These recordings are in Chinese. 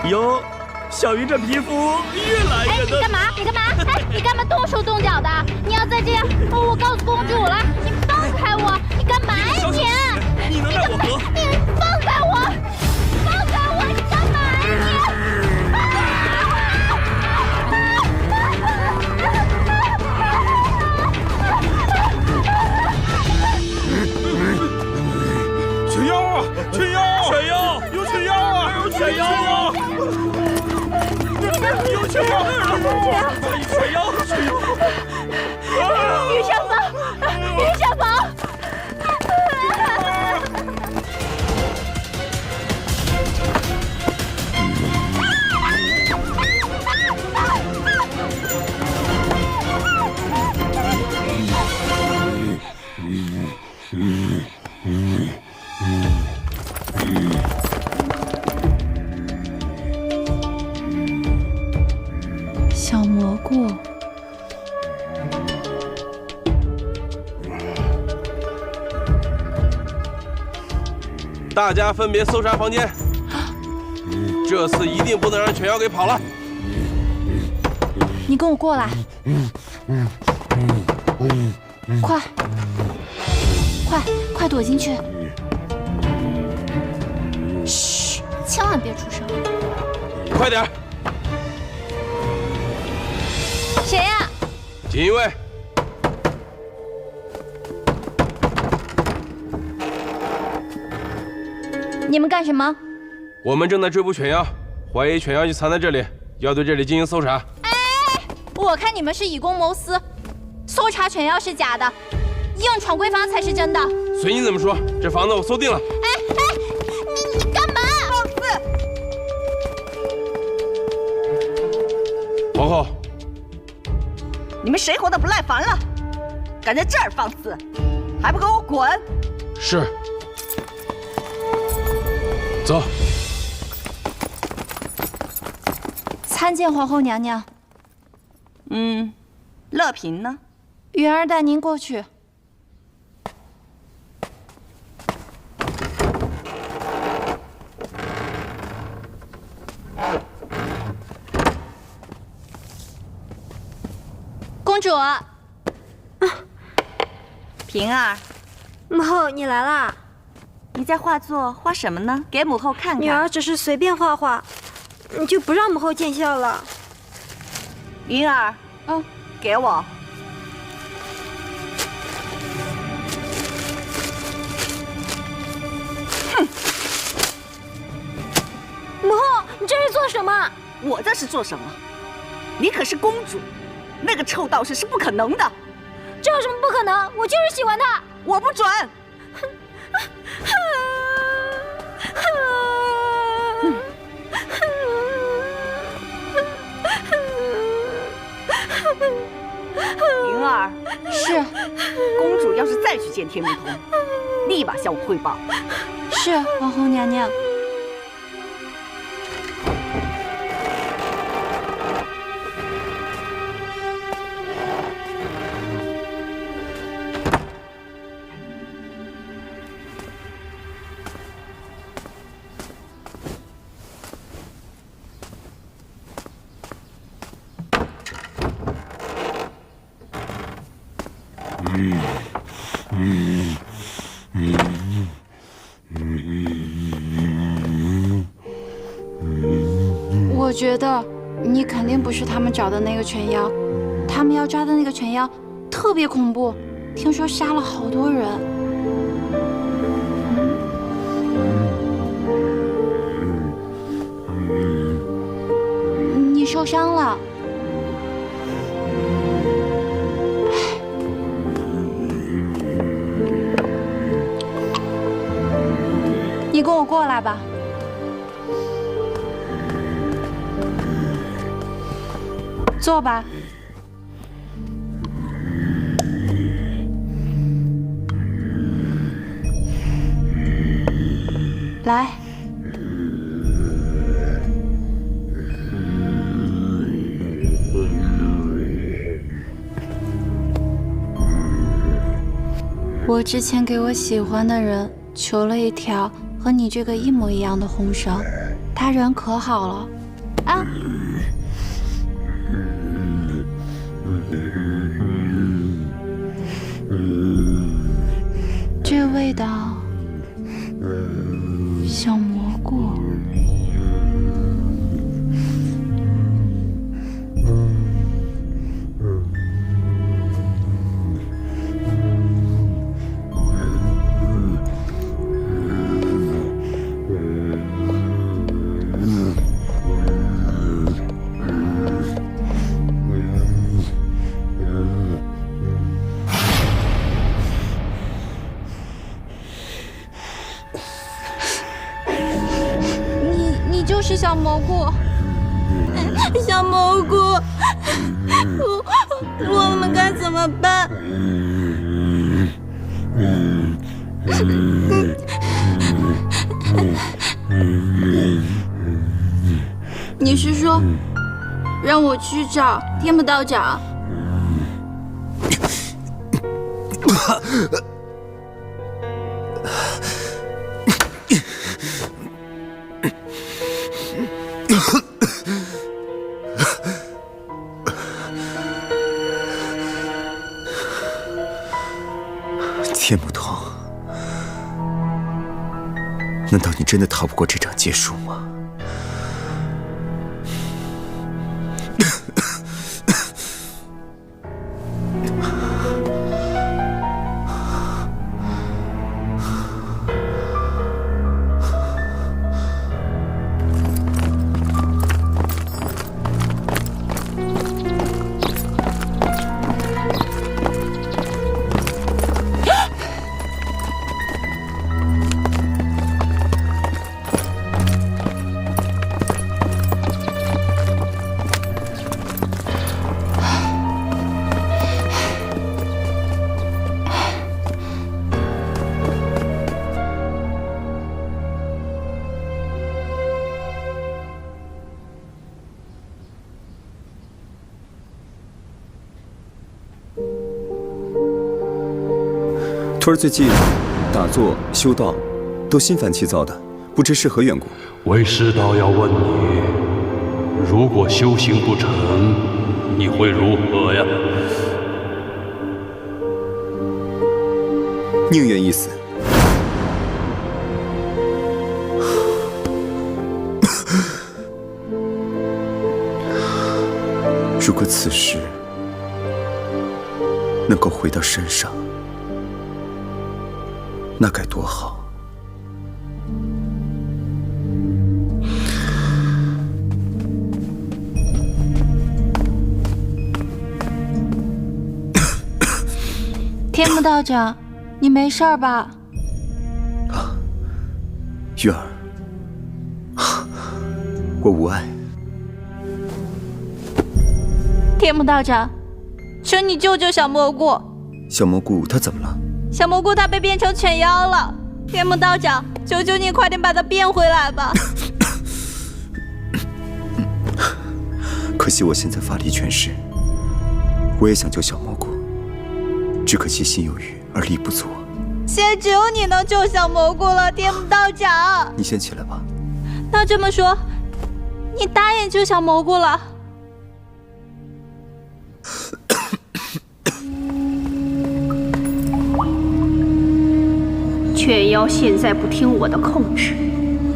哟，小鱼这皮肤越来越嫩。你干嘛？你干嘛？哎，你干嘛动手动脚的？你要再这样，我告诉公主了！你放开我！你干嘛呀你？你能奈我何？你放开我！放开我！你干嘛呀你？全妖啊！全妖！全妖！有全妖啊！有全妖啊！有全妖！全妖！于小宝，于小宝！小蘑菇，大家分别搜查房间，这次一定不能让全妖给跑了。你跟我过来，快躲进去！嘘，千万别出声。快点！谁呀？锦衣卫。你们干什么？我们正在追捕犬妖，怀疑犬妖就藏在这里，要对这里进行搜查。哎，我看你们是以公谋私，搜查犬妖是假的，硬闯闺房才是真的。随你怎么说，这房子我搜定了。你干嘛？放肆！皇后，你们谁活得不耐烦了？敢在这儿放肆，还不给我滚！是。走。参见皇后娘娘。乐嫔呢？云儿带您过去。公主，嫔儿，母后，你来啦！你在画作画什么呢？给母后看看。女儿只是随便画画，你就不让母后见笑了。云儿，给我。哼！母后，你这是做什么？我这是做什么？你可是公主，那个臭道士是不可能的。这有什么不可能？我就是喜欢他。我不准。云儿，是。公主要是再去见天明童，立马向我汇报。是，皇后娘娘。我觉得你肯定不是他们找的那个犬妖，他们要抓的那个犬妖特别恐怖，听说杀了好多人。你受伤了。你跟我过来吧。坐吧。来。我之前给我喜欢的人求了一条和你这个一模一样的红绳，他人可好了啊。这味道像蘑菇。你就是小蘑菇，小蘑菇，我们该怎么办？你是说让我去找天目道长？天目童，难道你真的逃不过这场劫数吗？徒儿最近打坐修道都心烦气躁的，不知是何缘故。为师倒要问你，如果修行不成，你会如何呀？宁愿一死。如果此时能够回到山上，那该多好！天目道长，你没事儿吧？啊，月儿，我无碍。天目道长，求你救救小蘑菇！小蘑菇它怎么了？小蘑菇它被变成犬妖了，天目道长，求求你快点把它变回来吧！可惜我现在法力全失，我也想救小蘑菇，只可惜心有余而力不足。现在只有你能救小蘑菇了，天目道长。你先起来吧。那这么说，你答应救小蘑菇了？犬妖现在不听我的控制，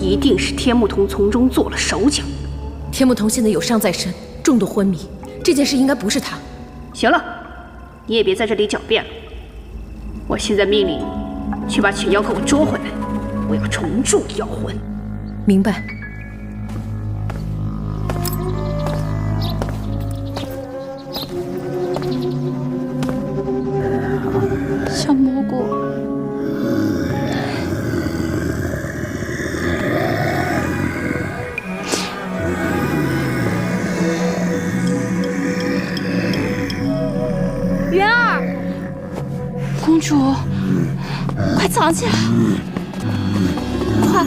一定是天目童从中做了手脚。天目童现在有伤在身，重度昏迷，这件事应该不是他。行了，你也别在这里狡辩了。我现在命令你去把犬妖给我捉回来，我要重铸妖魂。明白。小蘑菇。元儿，公主，快藏起来！快！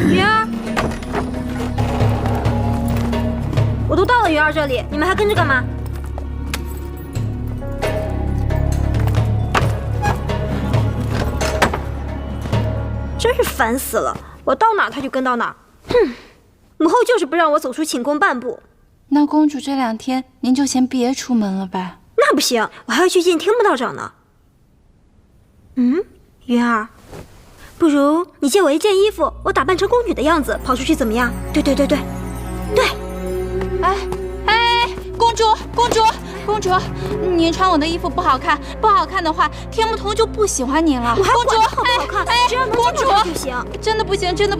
云儿，我都到了云儿这里，你们还跟着干嘛？真是烦死了！我到哪儿他就跟到哪儿。母后就是不让我走出寝宫半步。那公主这2天您就先别出门了吧？那不行，我还要去见天目道长呢。云儿，不如你借我一件衣服，我打扮成宫女的样子跑出去怎么样？对。哎，公主，您穿我的衣服不好看，不好看的话，天目童就不喜欢你了。我还公主，好不好看？只要能公主就行。真的不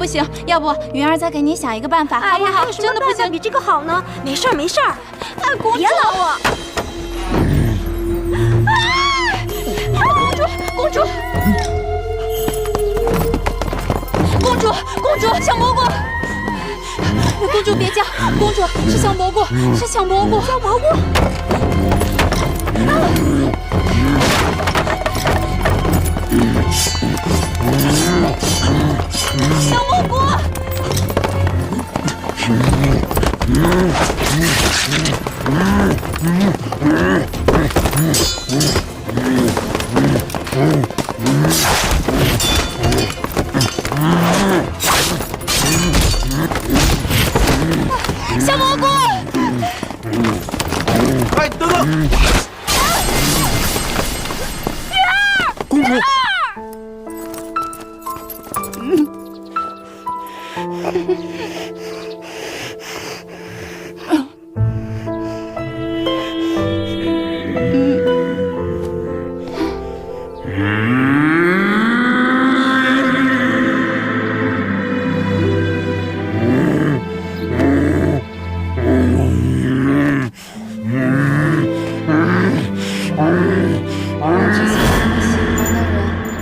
行，要不云儿再给您想一个办法，好不好？真的不行，比这个好呢。没事儿。哎，公主，别拦我！公主，小蘑菇！公主别叫，公主是小蘑菇。小蘑菇！小蘑菇！哎，等等！公主。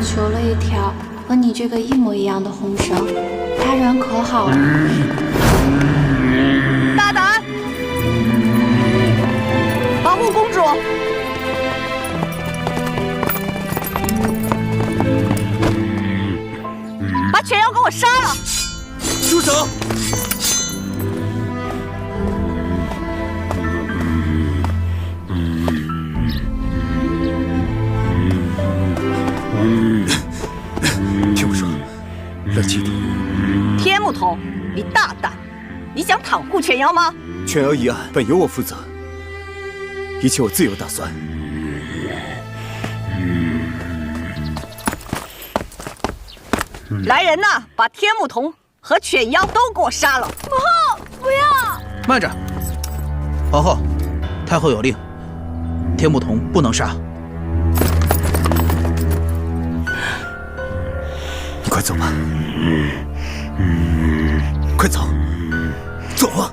求了一条和你这个一模一样的红绳，他人可好了。大胆，保护公主！把犬妖给我杀了！住手！听我说，冷静点。天目童，你大胆！你想袒护犬妖吗？犬妖一案本由我负责，一切我自有打算。来人呐，把天目童和犬妖都给我杀了！母后，不要！慢着，皇后，太后有令，天目童不能杀。你快走吧，快走，走啊！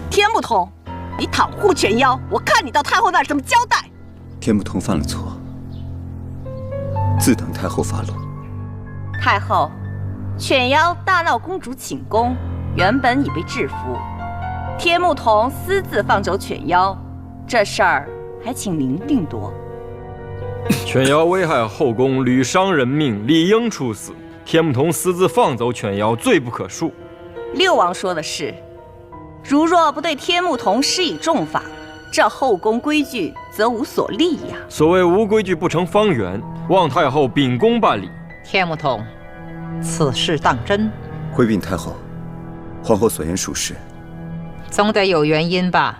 天目童，你袒护犬妖，我看你到太后那儿怎么交代！天目童犯了错，自等太后发落。太后，犬妖大闹公主寝宫，原本已被制服。天目童私自放走犬妖，这事儿还请您定夺。犬妖危害后宫，屡伤人命，理应处死。天目童私自放走犬妖，罪不可恕。六王说的是，如若不对天目童施以重罚，这后宫规矩则无所立呀。所谓无规矩不成方圆，望太后秉公办理。天目童，此事当真？回禀太后，皇后所言属实，总得有原因吧？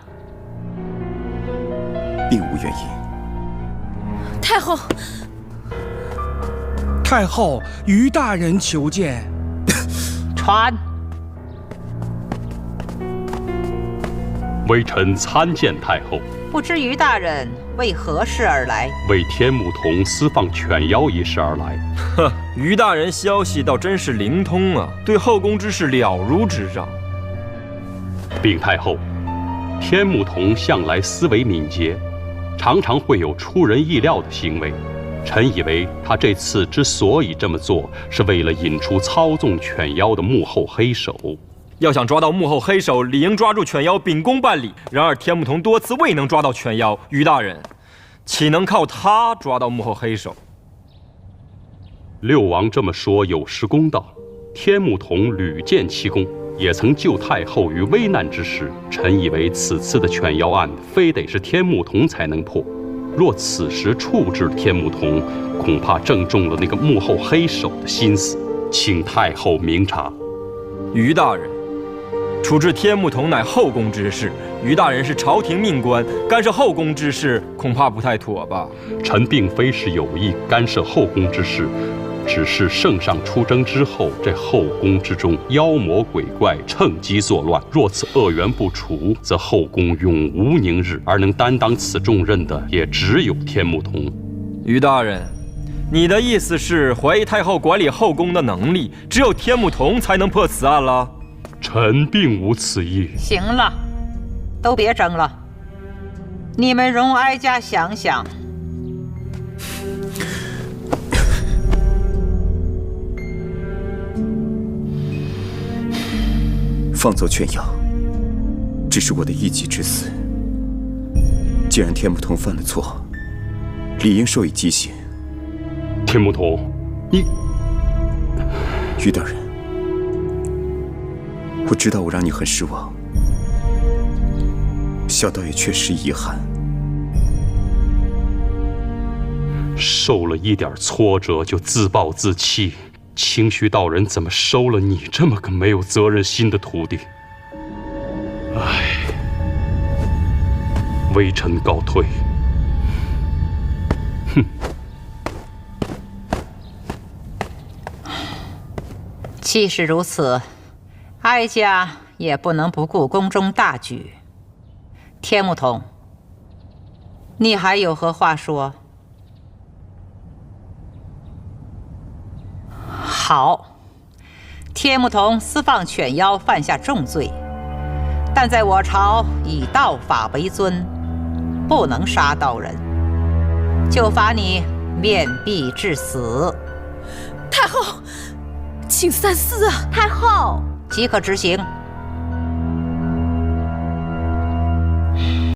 并无原因。太后，太后，于大人求见。传。微臣参见太后。不知于大人为何事而来？为天目童私放犬妖一事而来。呵，于大人消息倒真是灵通啊，对后宫之事了如指掌。禀太后，天目童向来思维敏捷，常常会有出人意料的行为。臣以为他这次之所以这么做，是为了引出操纵犬妖的幕后黑手。要想抓到幕后黑手，理应抓住犬妖，秉公办理。然而天目童多次未能抓到犬妖，于大人岂能靠他抓到幕后黑手？六王这么说有失公道。天目童屡建奇功，也曾救太后于危难之时。臣以为此次的犬妖案，非得是天目同才能破。若此时处置天目同，恐怕正中了那个幕后黑手的心思，请太后明察。于大人，处置天目同乃后宫之事，于大人是朝廷命官，干涉后宫之事，恐怕不太妥吧？臣并非是有意干涉后宫之事，只是圣上出征之后，这后宫之中妖魔鬼怪趁机作乱，若此恶缘不除，则后宫永无宁日，而能担当此重任的，也只有天目同。于大人，你的意思是怀疑太后管理后宫的能力，只有天目同才能破此案了？臣并无此意。行了，都别争了，你们容哀家想想。放走犬妖，只是我的一己之私。既然天目同犯了错，理应受以极刑。天目同，你……于大人，我知道我让你很失望，小道也确实遗憾。受了一点挫折就自暴自弃。清虚道人怎么收了你这么个没有责任心的徒弟？唉，微臣告退。哼！既是如此，哀家也不能不顾宫中大局。天目同，你还有何话说？好，天目同私放犬妖，犯下重罪，但在我朝以道法为尊，不能杀道人，就罚你面壁致死。太后，请三思啊！太后，即可执行。